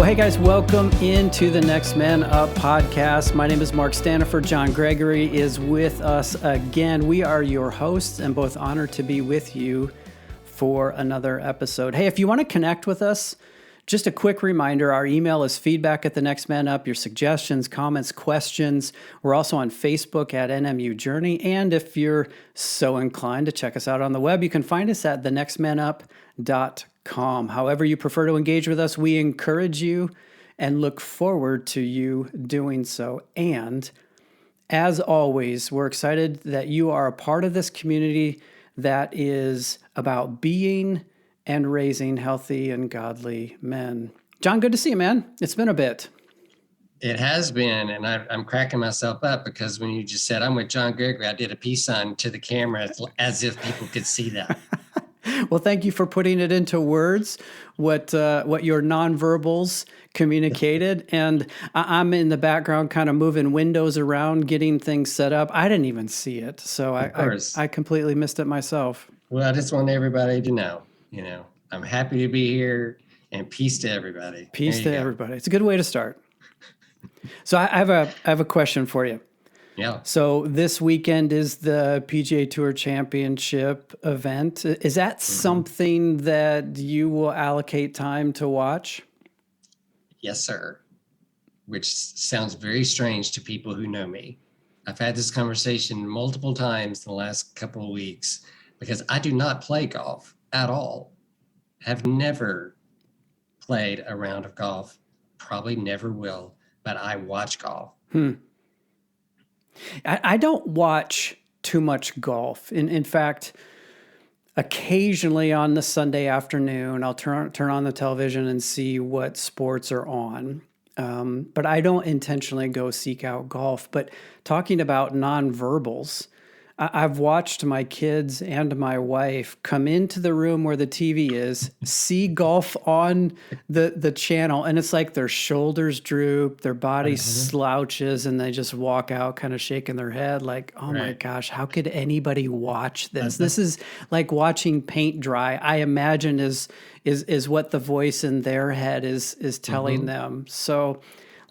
Well, hey guys, welcome into the Next Man Up podcast. My name is Mark Staniford. John Gregory is with us again. We are your hosts and both honored to be with you for another episode. Hey, if you want to connect with us, just a quick reminder, our email is feedback at the Next Man Up, your suggestions, comments, questions. We're also on Facebook at NMU Journey. And if you're so inclined to check us out on the web, you can find us at thenextmanup.com. However you prefer to engage with us, we encourage you and look forward to you doing so. And as always, we're excited that you are a part of this community that is about being and raising healthy and godly men. John, good to see you, man. It's been a bit. It has been, and I'm cracking myself up because when you just said, I'm with John Gregory, I did a peace sign to the camera as if people could see that. Well, thank you for putting it into words, what your nonverbals communicated. And I'm in the background kind of moving windows around, getting things set up. I didn't even see it, so I completely missed it myself. Well, I just want everybody to know, I'm happy to be here, and peace to everybody. Peace to everybody. It's a good way to start. So I have a question for you. Yeah. So this weekend is the PGA Tour Championship event. Is that something that you will allocate time to watch? Yes, sir. Which sounds very strange to people who know me. I've had this conversation multiple times in the last couple of weeks because I do not play golf at all. Have never played a round of golf, probably never will, but I watch golf. I don't watch too much golf. In fact, occasionally on the Sunday afternoon, I'll turn on the television and see what sports are on. But I don't intentionally go seek out golf. But talking about nonverbals, I've watched my kids and my wife come into the room where the TV is, see golf on the channel, and it's like their shoulders droop, their body slouches, and they just walk out kind of shaking their head like, oh my gosh, how could anybody watch this? This is like watching paint dry, I imagine is what the voice in their head is telling them. So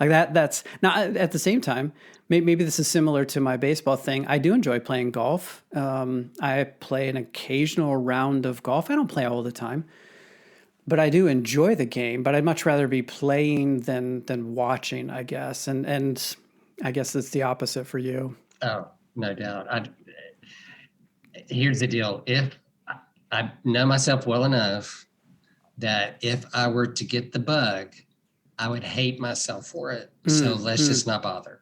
like that's now at the same time, maybe this is similar to my baseball thing. I do enjoy playing golf. I play an occasional round of golf. I don't play all the time, but I do enjoy the game. But I'd much rather be playing than watching, I guess. And I guess it's the opposite for you. Oh, no doubt. Here's the deal. If I know myself well enough that if I were to get the bug, I would hate myself for it. So let's just not bother.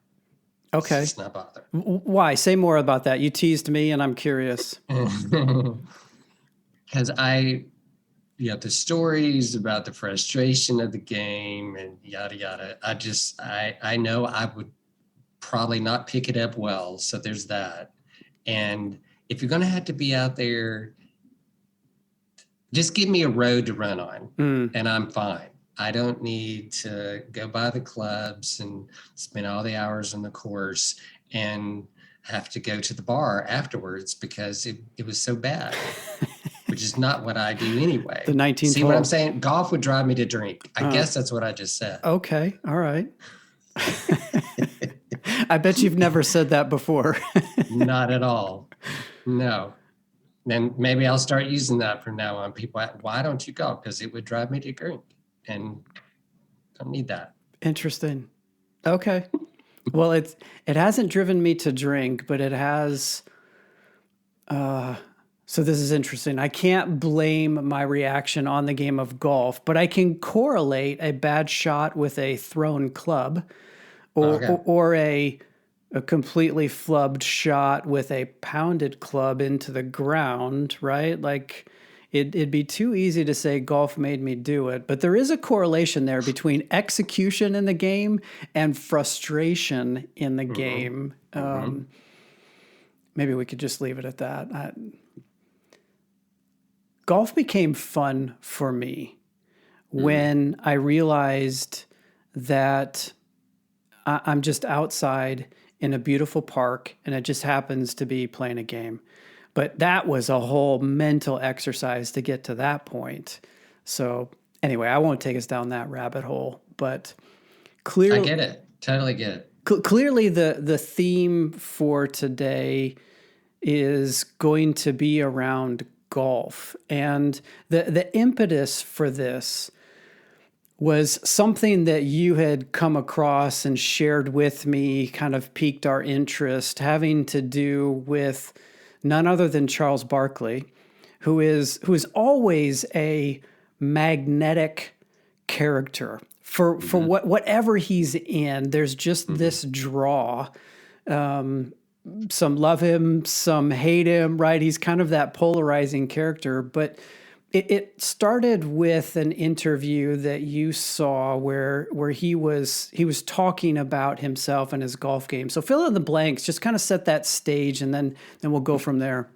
Okay. Let's not bother. Why? Say more about that. You teased me and I'm curious. Because the stories about the frustration of the game and yada, yada. I know I would probably not pick it up well. So there's that. And if you're going to have to be out there, just give me a road to run on and I'm fine. I don't need to go by the clubs and spend all the hours on the course and have to go to the bar afterwards because it was so bad, which is not what I do anyway. The 19th See what I'm saying? Golf would drive me to drink. I guess that's what I just said. Okay. All right. I bet you've never said that before. Not at all. No. Then maybe I'll start using that from now on. People, why don't you go? Because it would drive me to drink. And don't need that. Interesting. Okay. Well, it hasn't driven me to drink, but it has. So this is interesting. I can't blame my reaction on the game of golf, but I can correlate a bad shot with a thrown club, or a completely flubbed shot with a pounded club into the ground. Right, like. It'd be too easy to say golf made me do it, but there is a correlation there between execution in the game and frustration in the game. Maybe we could just leave it at that. Golf became fun for me when I realized that I'm just outside in a beautiful park and it just happens to be playing a game. But that was a whole mental exercise to get to that point. So anyway, I won't take us down that rabbit hole. but I clearly, get it. Totally get it. clearly the theme for today is going to be around golf. And the impetus for this was something that you had come across and shared with me, kind of piqued our interest, having to do with none other than Charles Barkley, who is always a magnetic character for whatever he's in. There's just this draw. Some love him, some hate him, right? He's kind of that polarizing character. But it started with an interview that you saw where he was talking about himself and his golf game. So fill in the blanks, just kind of set that stage, and then we'll go from there.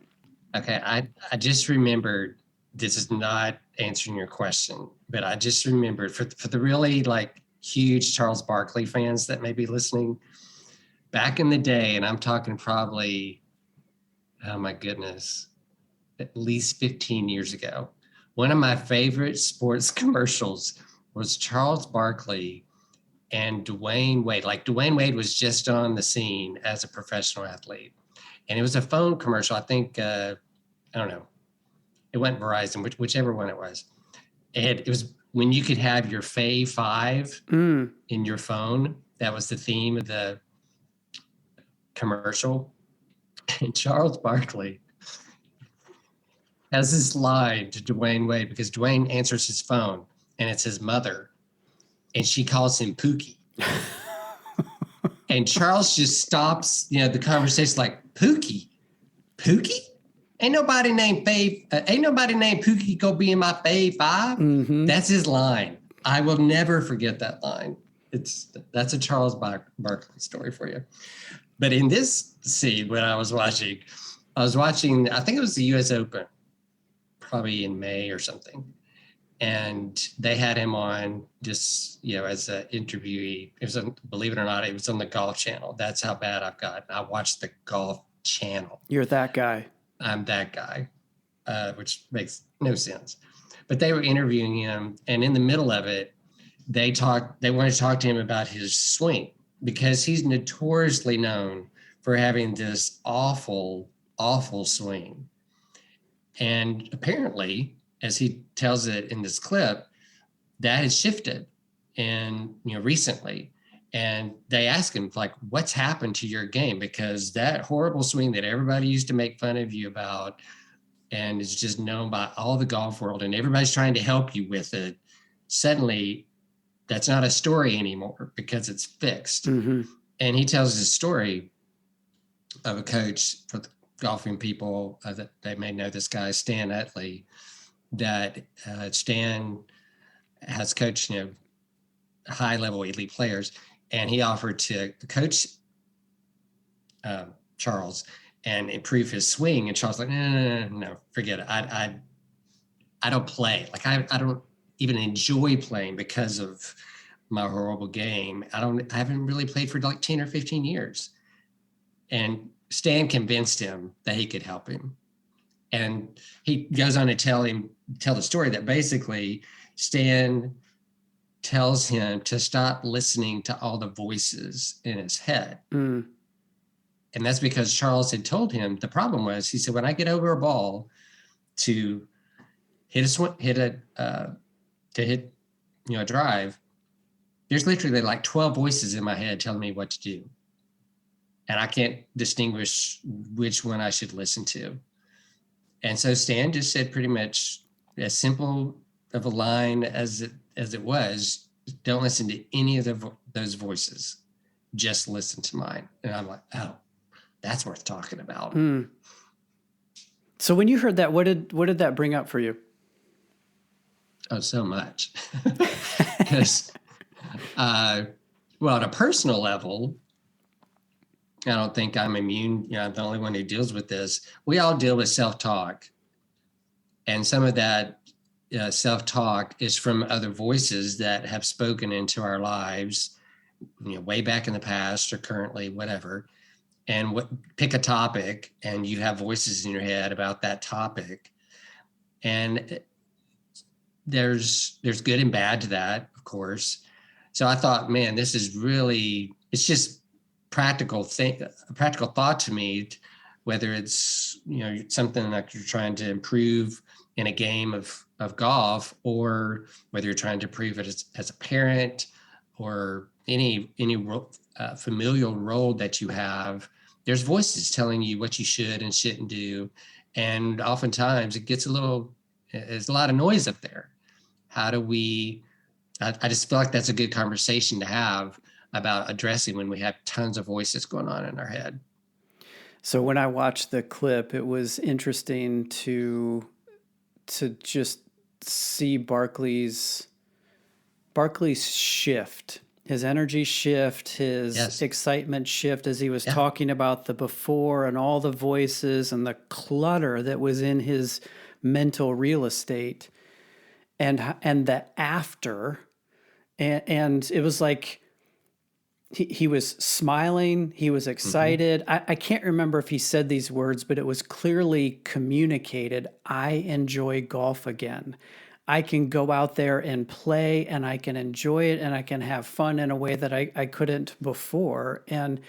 Okay, I just remembered, this is not answering your question, but I just remembered for the really like huge Charles Barkley fans that may be listening, back in the day, and I'm talking probably, oh my goodness, at least 15 years ago, one of my favorite sports commercials was Charles Barkley and Dwayne Wade. Like Dwayne Wade was just on the scene as a professional athlete. And it was a phone commercial. I think, I don't know, it went Verizon, whichever one it was. And it was when you could have your Fave 5 in your phone. That was the theme of the commercial. And Charles Barkley has this line to Dwayne Wade, because Dwayne answers his phone and it's his mother, and she calls him Pookie. And Charles just stops, the conversation, like, Pookie? Ain't nobody named Pookie gonna be in my Fave 5. That's his line. I will never forget that line. That's a Charles Barkley story for you. But in this scene, when I was watching, I think it was the US Open, probably in May or something. And they had him on just, as an interviewee. It was, believe it or not, it was on the Golf Channel. That's how bad I've gotten. I watched the Golf Channel. You're that guy. I'm that guy, which makes no sense. But they were interviewing him, and in the middle of it, they wanted to talk to him about his swing, because he's notoriously known for having this awful, awful swing. And apparently, as he tells it in this clip, that has shifted recently. And they ask him, like, what's happened to your game? Because that horrible swing that everybody used to make fun of you about, and is just known by all the golf world, and everybody's trying to help you with it, suddenly that's not a story anymore because it's fixed. And he tells his story of a coach, for the golfing people that they may know this guy, Stan Utley, that Stan has coached, high-level elite players, and he offered to coach Charles and improve his swing. And Charles was like, no, forget it. I don't play. Like, I don't even enjoy playing because of my horrible game. I haven't really played for like 10 or 15 years. And Stan convinced him that he could help him. And he goes on to tell the story that basically Stan tells him to stop listening to all the voices in his head. And that's because Charles had told him the problem was, he said, when I get over a ball to hit a drive, there's literally like 12 voices in my head telling me what to do. And I can't distinguish which one I should listen to. And so Stan just said pretty much as simple of a line as it was, don't listen to any of those voices. Just listen to mine. And I'm like, oh, that's worth talking about. So when you heard that, what did that bring up for you? Oh, so much. Because, well, at a personal level, I don't think I'm immune. I'm the only one who deals with this. We all deal with self-talk. And some of that self-talk is from other voices that have spoken into our lives, way back in the past or currently, whatever. And pick a topic, and you have voices in your head about that topic. And there's good and bad to that, of course. So I thought, man, this is really, it's just a practical thought to me, whether it's, something like you're trying to improve in a game of golf, or whether you're trying to improve it as a parent, or any familial role that you have. There's voices telling you what you should and shouldn't do. And oftentimes there's a lot of noise up there. How do we, I just feel like that's a good conversation to have about addressing when we have tons of voices going on in our head. So when I watched the clip, it was interesting to just see Barkley's shift, his energy shift, his excitement shift as he was talking about the before and all the voices and the clutter that was in his mental real estate, and the after, and it was like he was smiling, he was excited. I can't remember if he said these words, but it was clearly communicated. I enjoy golf again. I can go out there and play, and I can enjoy it, and I can have fun in a way that I couldn't before. And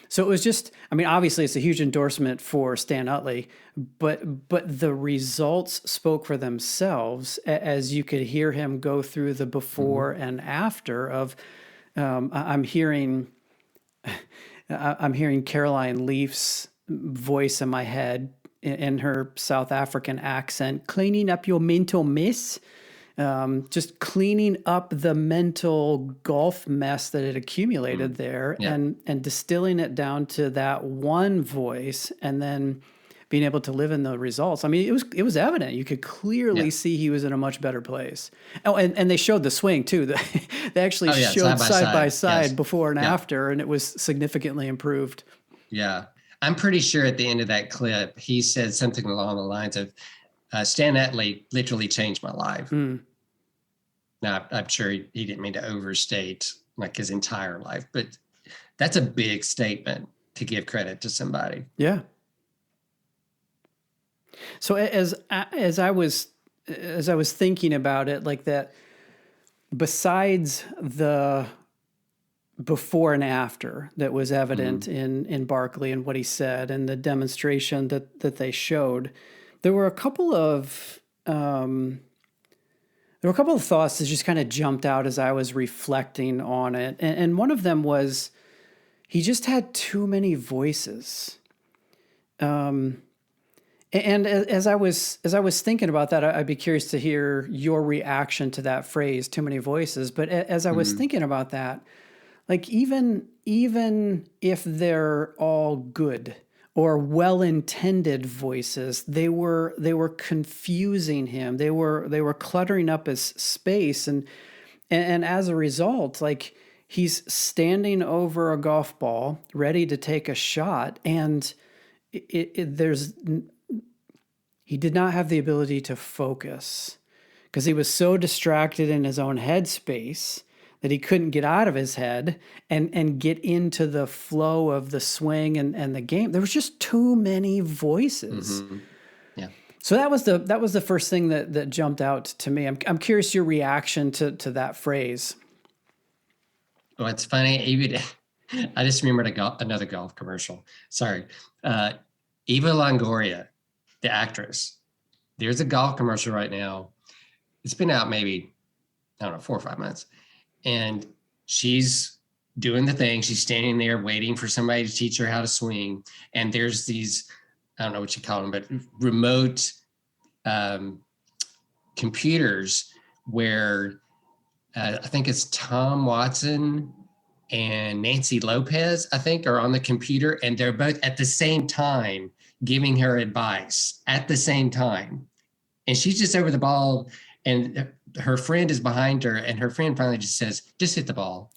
so it was just, I mean, obviously it's a huge endorsement for Stan Utley, but the results spoke for themselves as you could hear him go through the before and after of, I'm hearing Caroline Leaf's voice in my head in her South African accent, cleaning up your mental mess, just cleaning up the mental golf mess that had accumulated there, and distilling it down to that one voice, and then being able to live in the results. I mean, it was evident. You could clearly see he was in a much better place. Oh, and they showed the swing too. They actually showed side by side before and after, and it was significantly improved. Yeah. I'm pretty sure at the end of that clip, he said something along the lines of, Stan Utley literally changed my life. Now, I'm sure he didn't mean to overstate like his entire life, but that's a big statement to give credit to somebody. Yeah. So as I was thinking about it, like that, besides the before and after that was evident in Barkley and what he said and the demonstration that they showed, there were a couple of thoughts that just kind of jumped out as I was reflecting on it, and one of them was he just had too many voices. And as I was thinking about that, I'd be curious to hear your reaction to that phrase, too many voices. But as I was thinking about that, like even if they're all good or well-intended voices, they were confusing him. They were cluttering up his space, and as a result, like he's standing over a golf ball, ready to take a shot, and he did not have the ability to focus because he was so distracted in his own headspace that he couldn't get out of his head and get into the flow of the swing and the game. There was just too many voices. Yeah. So that was the first thing that jumped out to me. I'm curious your reaction to that phrase. Well, it's funny. Even I just remembered another golf commercial. Sorry. Eva Longoria, the actress. There's a golf commercial right now. It's been out maybe, I don't know, 4 or 5 months. And she's doing the thing. She's standing there waiting for somebody to teach her how to swing. And there's these, I don't know what you call them, but remote computers where I think it's Tom Watson and Nancy Lopez, I think, are on the computer. And they're both at the same time giving her advice at the same time. And she's just over the ball, and her friend is behind her, and her friend finally just says, just hit the ball.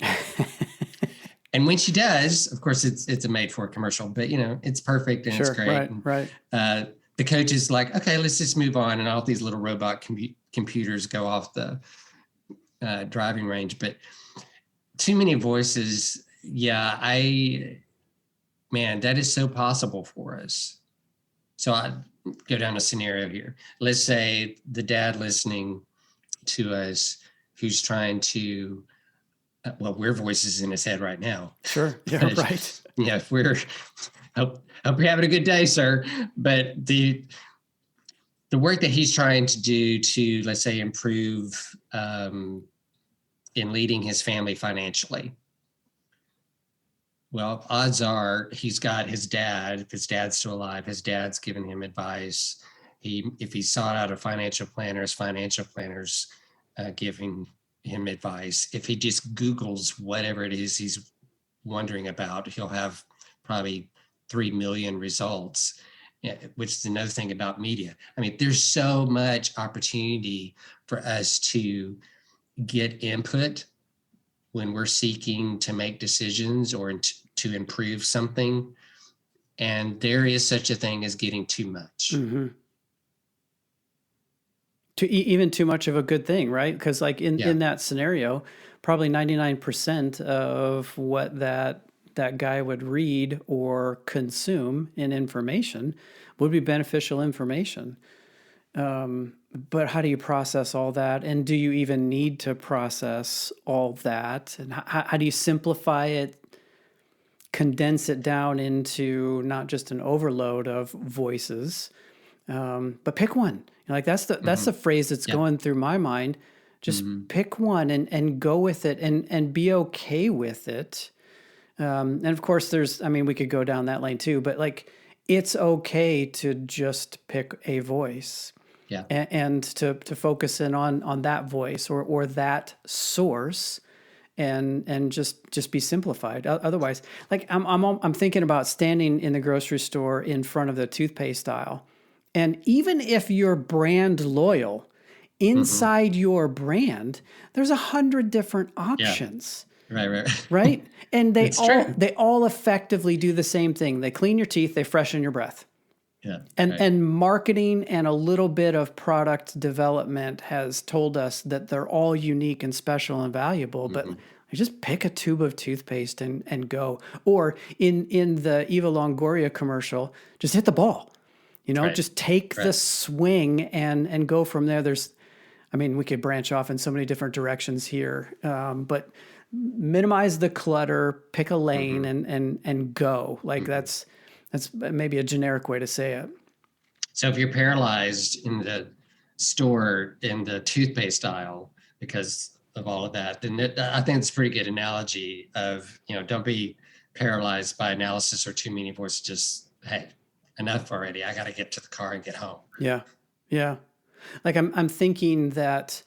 And when she does, of course, it's a made-for commercial, but, it's perfect and it's great. Right. The coach is like, okay, let's just move on. And all these little robot computers go off the driving range. But too many voices. Yeah, that is so possible for us. So I go down a scenario here. Let's say the dad listening to us who's trying to well, we're voices in his head right now. Sure. Yeah. But, Right. yeah, if we're hope you're having a good day, sir. But the work that he's trying to do to, let's say, improve in leading his family financially. Well, odds are he's got his dad. If his dad's still alive, his dad's giving him advice. If he sought out a financial planner, his financial planner's giving him advice. If he just Googles whatever it is he's wondering about, he'll have probably 3 million results, which is another thing about media. I mean, there's so much opportunity for us to get input when we're seeking to make decisions or to improve something. And there is such a thing as getting too much. Mm-hmm. Even too much of a good thing, right? Because like in that scenario, probably 99% of what that guy would read or consume in information would be beneficial information. But how do you process all that? And do you even need to process all that? And how do you simplify it, condense it down into not just an overload of voices, but pick one? Like that's the phrase that's going through my mind. Just pick one and go with it and be okay with it. And of course we could go down that lane too, but like, it's okay to just pick a voice. Yeah. And to focus in on that voice or that source and just be simplified. Otherwise, like I'm thinking about standing in the grocery store in front of the toothpaste aisle. And even if you're brand loyal, inside your brand, there's 100 different options. Yeah. Right. Right? And they all effectively do the same thing. They clean your teeth, they freshen your breath. Yeah. And marketing and a little bit of product development has told us that they're all unique and special and valuable, but just pick a tube of toothpaste and go. Or in the Eva Longoria commercial, just hit the ball. Just take the swing and go from there. We could branch off in so many different directions here, but minimize the clutter, pick a lane and go. Like that's maybe a generic way to say it. So if you're paralyzed in the store in the toothpaste aisle because of all of that, then I think it's a pretty good analogy of, don't be paralyzed by analysis or too many voices. Just, hey, enough already. I got to get to the car and get home. Yeah. Yeah. Like I'm thinking that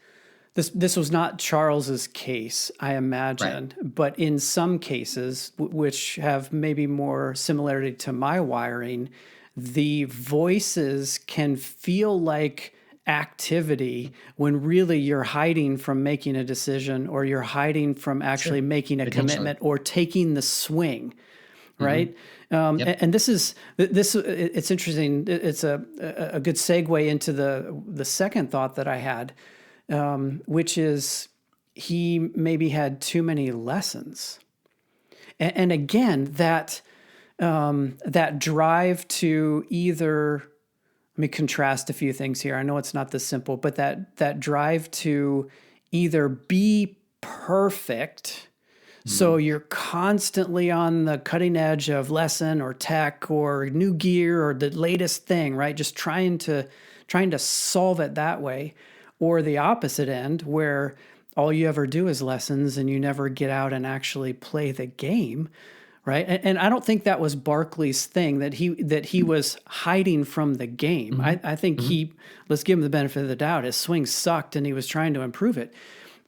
this was not Charles's case, I imagine, but in some cases, which have maybe more similarity to my wiring, the voices can feel like activity when really you're hiding from making a decision or you're hiding from actually making a commitment or taking the swing. Right. And this it's interesting. It's a good segue into the second thought that I had, which is he maybe had too many lessons. And again, that drive to either, let me contrast a few things here. I know it's not this simple, but that drive to either be perfect. So you're constantly on the cutting edge of lesson or tech or new gear or the latest thing, right? Just trying to solve it that way. Or the opposite end where all you ever do is lessons and you never get out and actually play the game, right? And I don't think that was Barkley's thing, that he was hiding from the game. I think let's give him the benefit of the doubt. His swing sucked and he was trying to improve it.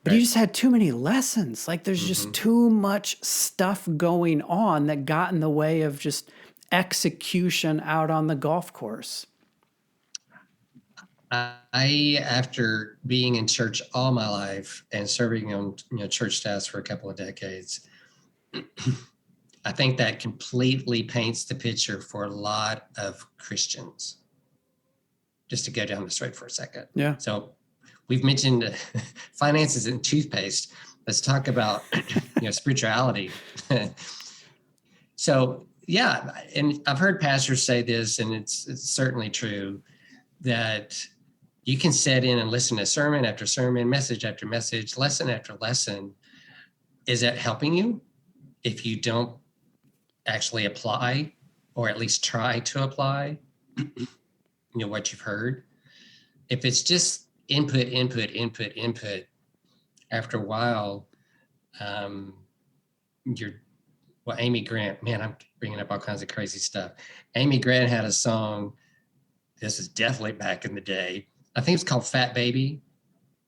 But he just had too many lessons. Like there's just too much stuff going on that got in the way of just execution out on the golf course. I, after being in church all my life and serving on church staffs for a couple of decades, I think that completely paints the picture for a lot of Christians. Just to go down the street for a second. Yeah. So we've mentioned finances and toothpaste. Let's talk about spirituality. So yeah, and I've heard pastors say this, and it's certainly true, that you can sit in and listen to sermon after sermon, message after message, lesson after lesson, is it helping you if you don't actually apply, or at least try to apply, what you've heard? If it's just input, after a while, Amy Grant, man, I'm bringing up all kinds of crazy stuff. Amy Grant had a song, this is definitely back in the day. I think it's called Fat Baby.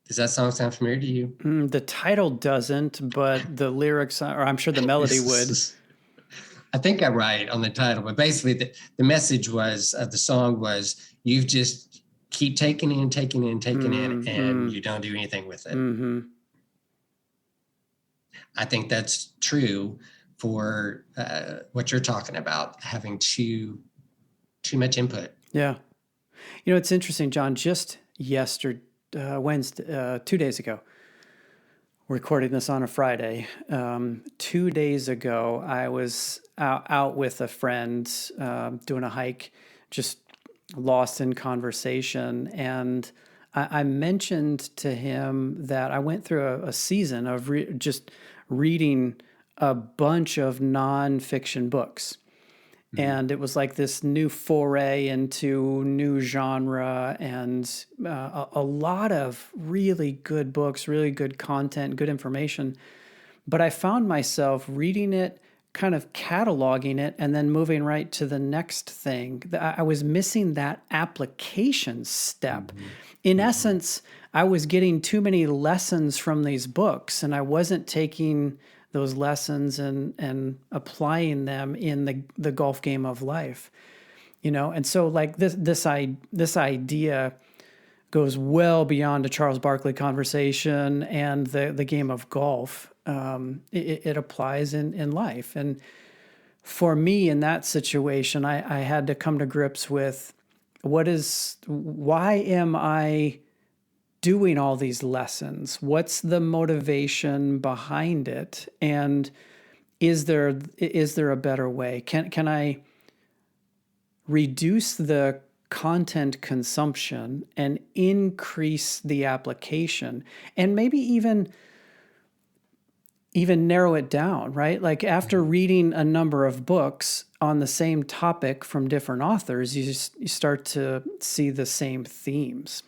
Does that song sound familiar to you? The title doesn't, but the lyrics, or I'm sure the melody would. I think I'm right on the title, but basically the message was, the song was, you just keep taking in, and you don't do anything with it. Mm-hmm. I think that's true for what you're talking about, having too much input. Yeah. It's interesting, John, just yesterday, Wednesday, 2 days ago, recording this on a Friday. 2 days ago, I was out with a friend doing a hike, just lost in conversation. And I mentioned to him that I went through a season of just reading a bunch of nonfiction books. And it was like this new foray into new genre, and a lot of really good books, really good content, good information. But I found myself reading it, kind of cataloging it, and then moving right to the next thing. I was missing that application step. In essence, I was getting too many lessons from these books, and I wasn't taking those lessons and applying them in the golf game of life, And so like this idea goes well beyond a Charles Barkley conversation and the game of golf. It applies in life. And for me in that situation, I had to come to grips with why am I doing all these lessons? What's the motivation behind it? And is there a better way? Can I reduce the content consumption and increase the application, and maybe even narrow it down, right? Like after reading a number of books on the same topic from different authors, you start to see the same themes.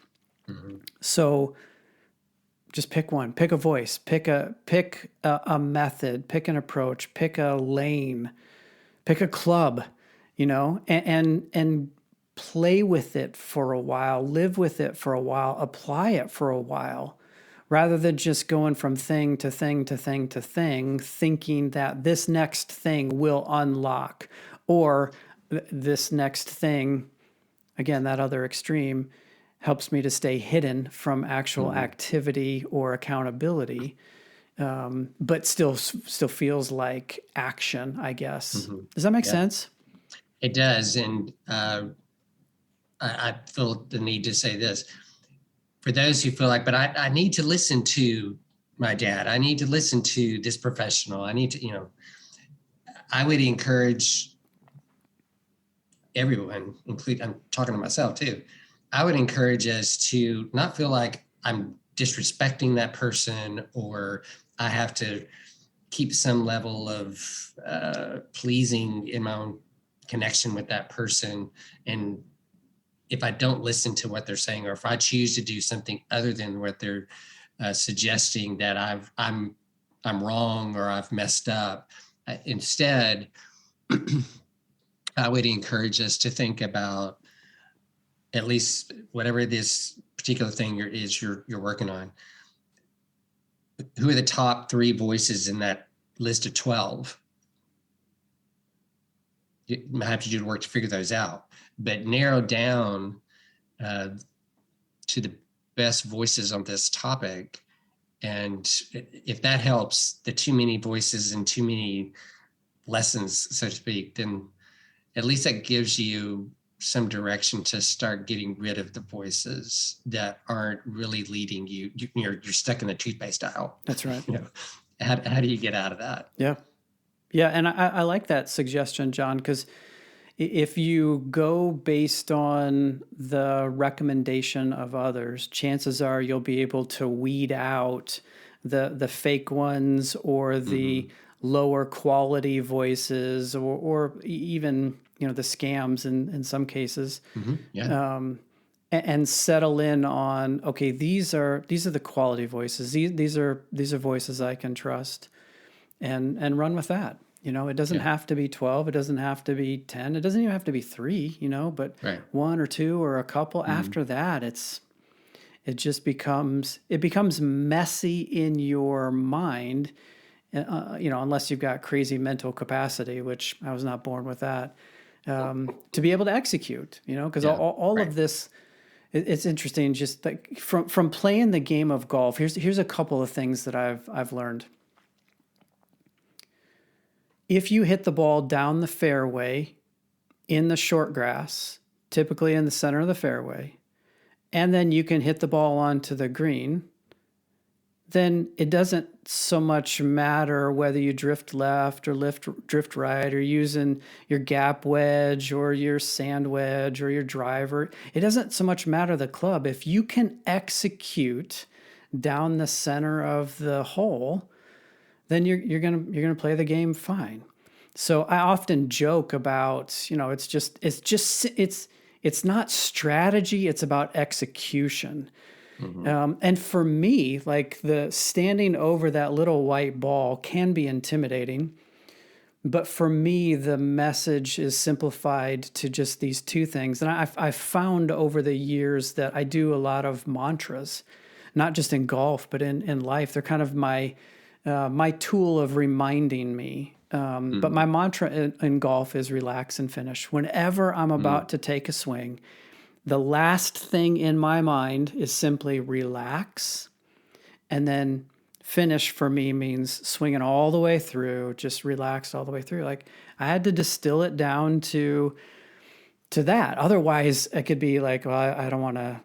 So just pick one, pick a voice, pick a method, pick an approach, pick a lane, pick a club, and play with it for a while, live with it for a while, apply it for a while, rather than just going from thing to thing to thing to thing, thinking that this next thing will unlock, or this next thing, again, that other extreme, helps me to stay hidden from actual activity or accountability, but still feels like action, I guess. Does that make sense? It does. And I feel the need to say this. For those who feel like, but I need to listen to my dad. I need to listen to this professional. I need to, I would encourage everyone, I'm talking to myself too, I would encourage us to not feel like I'm disrespecting that person, or I have to keep some level of pleasing in my own connection with that person. And if I don't listen to what they're saying, or if I choose to do something other than what they're suggesting, that I'm wrong or I've messed up, instead, I would encourage us to think about, at least whatever this particular thing you're working on, who are the top 3 voices in that list of 12? You might have to do the work to figure those out, but narrow down to the best voices on this topic. And if that helps, the too many voices and too many lessons, so to speak, then at least that gives you some direction to start getting rid of the voices that aren't really leading you. You're stuck in the toothpaste aisle. That's right. How do you get out of that? Yeah. And I like that suggestion, John, because if you go based on the recommendation of others, chances are you'll be able to weed out the fake ones or the lower quality voices or even, the scams in some cases. Yeah. And settle in on, okay, these are the quality voices. These are voices I can trust, and run with that. It doesn't Yeah. have to be 12. It doesn't have to be 10. It doesn't even have to be 3, but Right. 1 or 2 or a couple. After that, it just becomes messy in your mind, unless you've got crazy mental capacity, which I was not born with that, to be able to execute, because Yeah. all Right. of this, it's interesting. Just like from playing the game of golf, here's a couple of things that I've learned. If you hit the ball down the fairway in the short grass, typically in the center of the fairway, and then you can hit the ball onto the green, then it doesn't so much matter whether you drift left or drift right, or using your gap wedge or your sand wedge or your driver. It doesn't so much matter the club. If you can execute down the center of the hole, then you're gonna play the game fine. So I often joke about, it's not strategy, it's about execution. And for me, like, the standing over that little white ball can be intimidating. But for me, the message is simplified to just these 2 things. And I've found over the years that I do a lot of mantras, not just in golf, but in life. They're kind of my tool of reminding me. But my mantra in golf is relax and finish. Whenever I'm about to take a swing, the last thing in my mind is simply relax, and then finish for me means swinging all the way through, just relaxed all the way through. Like, I had to distill it down to that. Otherwise, it could be like, well, I don't want to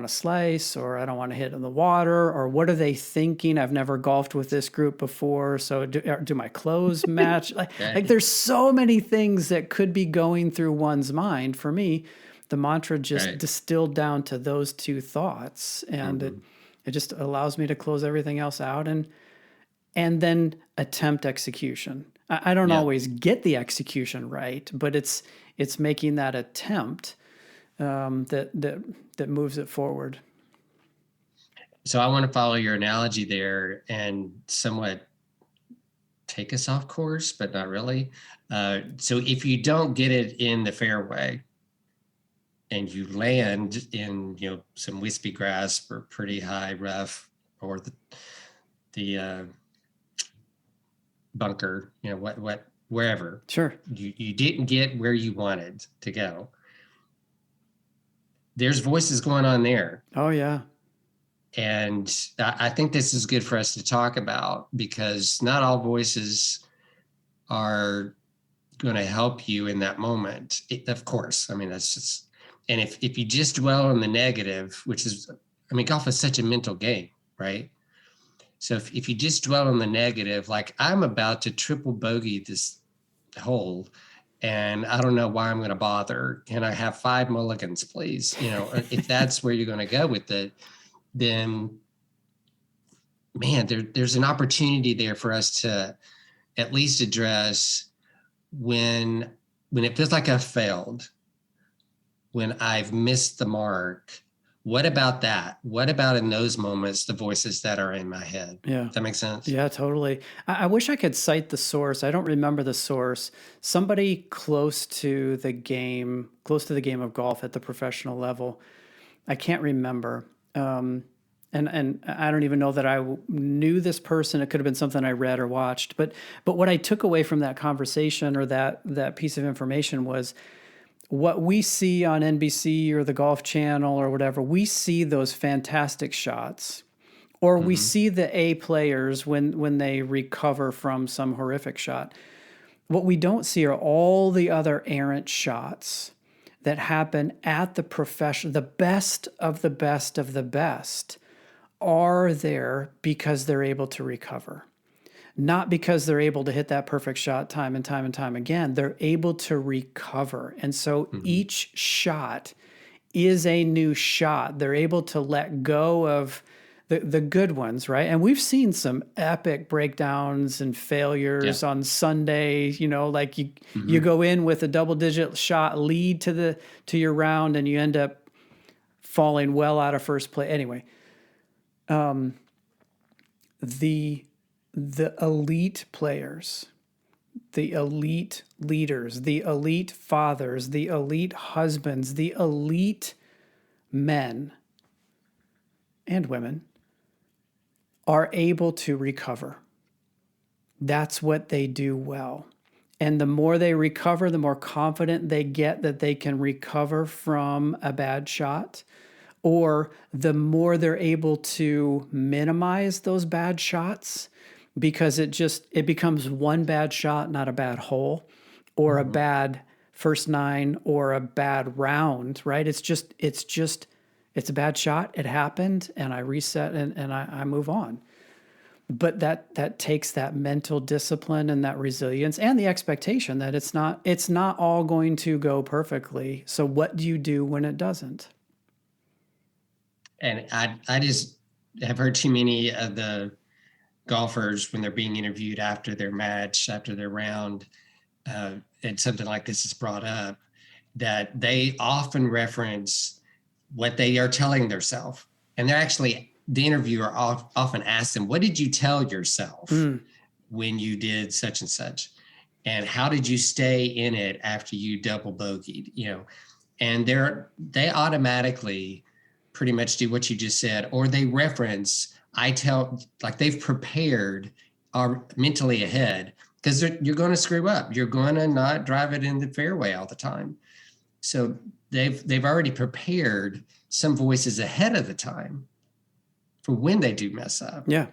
slice, or I don't want to hit in the water, or what are they thinking? I've never golfed with this group before, so do my clothes match? Like there's so many things that could be going through one's mind. For me, the mantra just distilled down to those 2 thoughts, and it just allows me to close everything else out and then attempt execution. I don't always get the execution right, but it's making that attempt that moves it forward. So I want to follow your analogy there and somewhat take us off course, but not really. So if you don't get it in the fairway and you land in, some wispy grass or pretty high rough, or the bunker, wherever. Sure. You didn't get where you wanted to go. There's voices going on there. Oh, yeah. And I think this is good for us to talk about, because not all voices are going to help you in that moment. Of course. I mean, that's just, and if you just dwell on the negative, which is, golf is such a mental game, right? So if you just dwell on the negative, like, I'm about to triple bogey this hole, and I don't know why I'm going to bother. Can I have 5 mulligans, please? If that's where you're going to go with it, then, man, there's an opportunity there for us to at least address when it feels like I've failed, when I've missed the mark. What about that? What about in those moments, the voices that are in my head? Yeah. Does that make sense? Yeah, totally. I wish I could cite the source. I don't remember the source. Somebody close to the game of golf at the professional level. I can't remember. And I don't even know that I knew this person. It could have been something I read or watched. But what I took away from that conversation, or that piece of information, was what we see on NBC or the Golf Channel or whatever. We see those fantastic shots, or we see the A players when they recover from some horrific shot. What we don't see are all the other errant shots that happen at the profession. The best of the best of the best are there because they're able to recover. Not because they're able to hit that perfect shot time and time and time again. They're able to recover. And so each shot is a new shot. They're able to let go of the good ones, right? And we've seen some epic breakdowns and failures on Sunday. Like you go in with a double-digit shot lead to your round, and you end up falling well out of first place. Anyway, the elite players, the elite leaders, the elite fathers, the elite husbands, the elite men and women are able to recover. That's what they do well. And the more they recover, the more confident they get that they can recover from a bad shot, or the more they're able to minimize those bad shots, because it becomes one bad shot, not a bad hole, or a bad first nine, or a bad round, right? It's a bad shot. It happened, and I reset and I move on. But that takes that mental discipline and that resilience and the expectation that it's not all going to go perfectly. So what do you do when it doesn't? And I just have heard too many of the golfers when they're being interviewed after their match, after their round, and something like this is brought up, that they often reference what they are telling themselves. And the interviewer often asks them, what did you tell yourself when you did such and such? And how did you stay in it after you double bogeyed? And they automatically pretty much do what you just said, or they reference, like they've prepared, are mentally ahead, because you're going to screw up. You're going to not drive it in the fairway all the time. So they've already prepared some voices ahead of the time for when they do mess up. Yeah.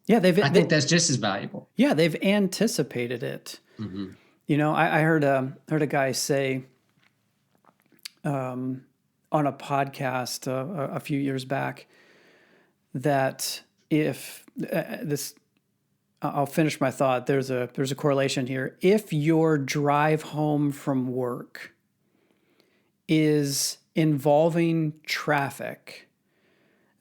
I think that's just as valuable. Yeah, they've anticipated it. Mm-hmm. I heard a guy say on a podcast a few years back that if I'll finish my thought. There's a correlation here. If your drive home from work is involving traffic,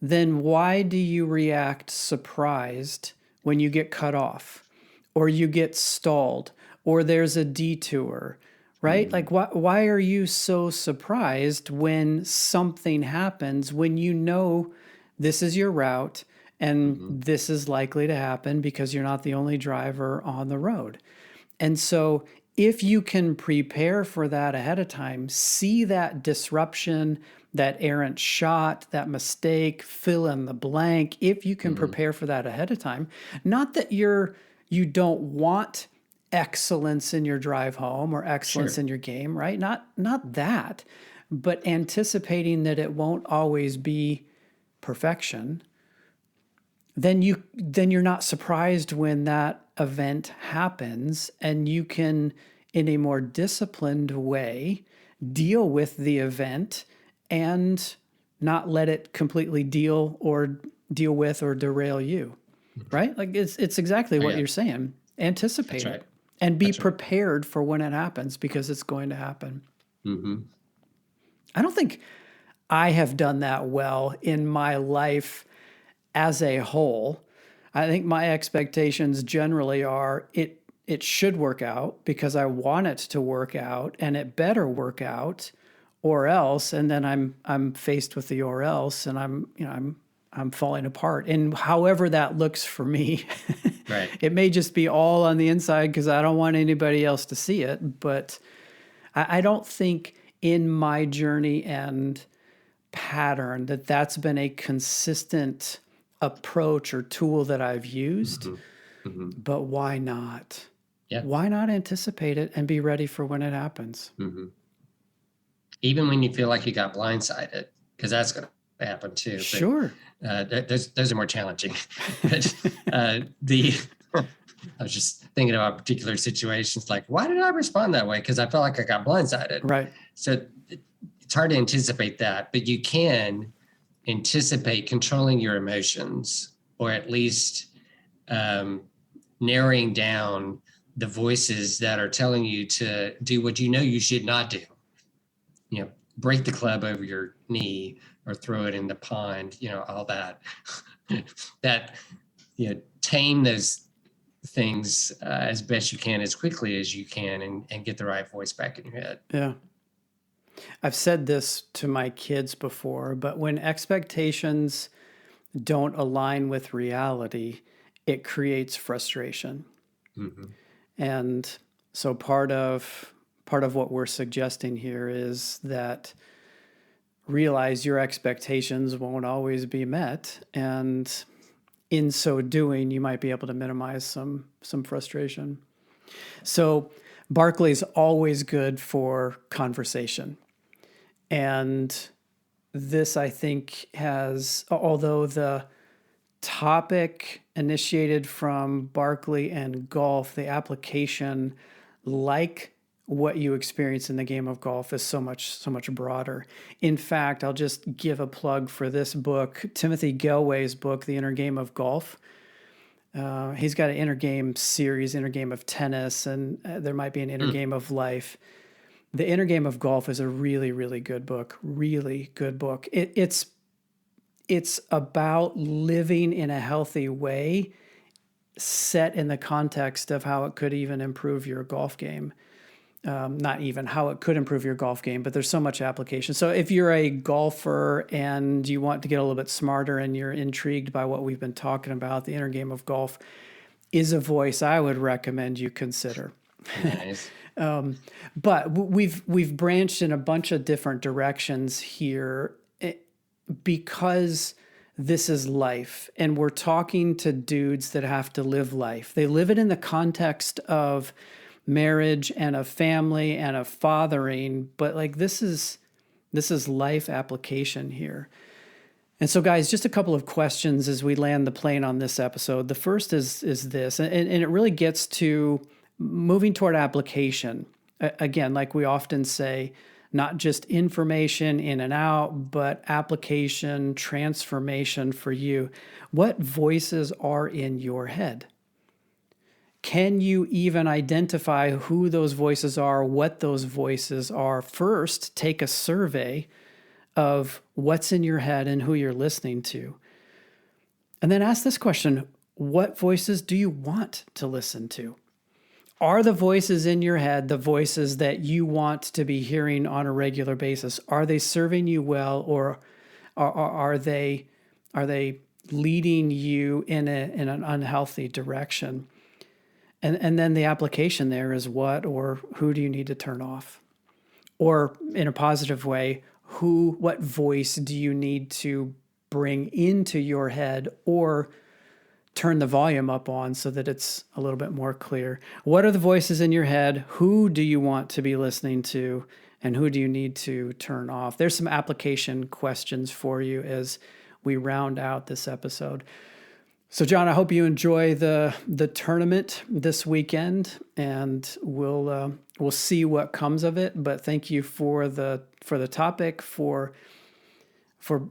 then why do you react surprised when you get cut off, or you get stalled, or there's a detour, right? Mm-hmm. Like, why are you so surprised when something happens, when you know this is your route and this is likely to happen because you're not the only driver on the road? And so if you can prepare for that ahead of time, see that disruption, that errant shot, that mistake, fill in the blank, if you can prepare for that ahead of time, not that you don't want excellence in your drive home or excellence in your game, right? Not that, but anticipating that it won't always be perfection, then you're not surprised when that event happens, and you can, in a more disciplined way, deal with the event and not let it completely deal with or derail you, right? Like it's exactly what you're saying. Anticipate it and be prepared for when it happens, because it's going to happen. Mm-hmm. I don't think I have done that well in my life as a whole. I think my expectations generally are it should work out because I want it to work out, and it better work out, or else. And then I'm faced with the or else, and I'm falling apart. And however that looks for me, right. It may just be all on the inside because I don't want anybody else to see it. But I don't think in my journey and pattern that's been a consistent approach or tool that I've used. But why not? Yeah. Why not anticipate it and be ready for when it happens? Even when you feel like you got blindsided, because that's going to happen too. Sure. But, those are more challenging. But I was just thinking about particular situations, like, why did I respond that way? Because I felt like I got blindsided. Right. So it's hard to anticipate that, but you can anticipate controlling your emotions, or at least narrowing down the voices that are telling you to do what you know you should not do. break the club over your knee or throw it in the pond, all that. That, tame those things as best you can, as quickly as you can, and get the right voice back in your head. Yeah. I've said this to my kids before, but when expectations don't align with reality, it creates frustration. Mm-hmm. And so part of what we're suggesting here is that realize your expectations won't always be met, and in so doing, you might be able to minimize some frustration. So Barkley's always good for conversation. And this, I think, has, although the topic initiated from Barkley and golf, the application, like what you experience in the game of golf, is so much broader. In fact, I'll just give a plug for this book, Timothy Gallwey's book, The Inner Game of Golf. He's got an inner game series, inner game of tennis, and there might be an inner game of life. The Inner Game of Golf is a really, really good book. Really good book. It's about living in a healthy way, set in the context of how it could even improve your golf game. Not even how it could improve your golf game, but there's so much application. So if you're a golfer and you want to get a little bit smarter and you're intrigued by what we've been talking about, the Inner Game of Golf is a voice I would recommend you consider. Nice. But we've branched in a bunch of different directions here because this is life, and we're talking to dudes that have to live life. They live it in the context of marriage and a family and a fathering, but like this is life application here. And so, guys, just a couple of questions as we land the plane on this episode. The first is this, and it really gets to moving toward application. Again, like we often say, not just information in and out, but application, transformation for you. What voices are in your head? Can you even identify who those voices are, what those voices are? First, take a survey of what's in your head and who you're listening to. And then ask this question: what voices do you want to listen to? Are the voices in your head the voices that you want to be hearing on a regular basis? Are they serving you well, or are they leading you in an unhealthy direction? And then the application there is what or who do you need to turn off? Or in a positive way, what voice do you need to bring into your head or turn the volume up on so that it's a little bit more clear? What are the voices in your head? Who do you want to be listening to? And who do you need to turn off? There's some application questions for you as we round out this episode. So, John, I hope you enjoy the tournament this weekend, and we'll see what comes of it. But thank you for the topic, for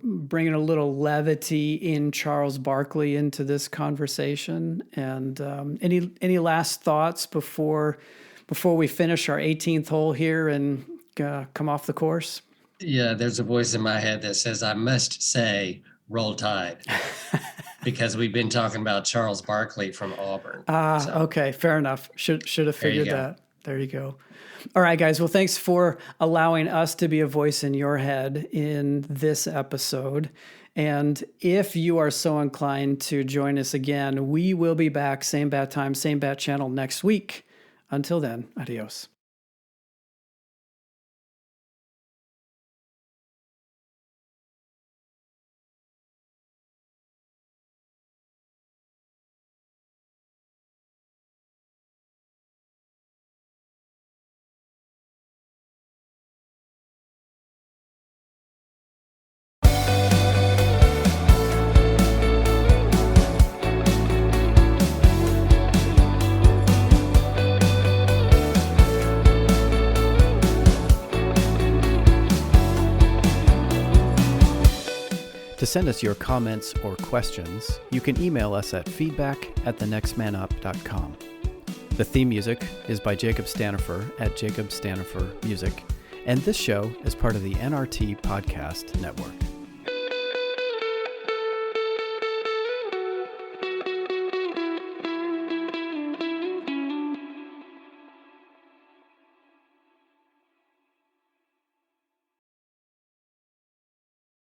bringing a little levity in Charles Barkley into this conversation. And any last thoughts before we finish our 18th hole here and come off the course? Yeah, there's a voice in my head that says I must say roll tide. Because we've been talking about Charles Barkley from Auburn. Okay, fair enough. Should have figured that. There you go. All right, guys. Well, thanks for allowing us to be a voice in your head in this episode. And if you are so inclined to join us again, we will be back, same bat time, same bat channel next week. Until then, adios. To send us your comments or questions, you can email us at feedback@thenextmanup.com. The theme music is by Jacob Stanifer at Jacob Stanifer Music, And this show is part of the NRT Podcast Network.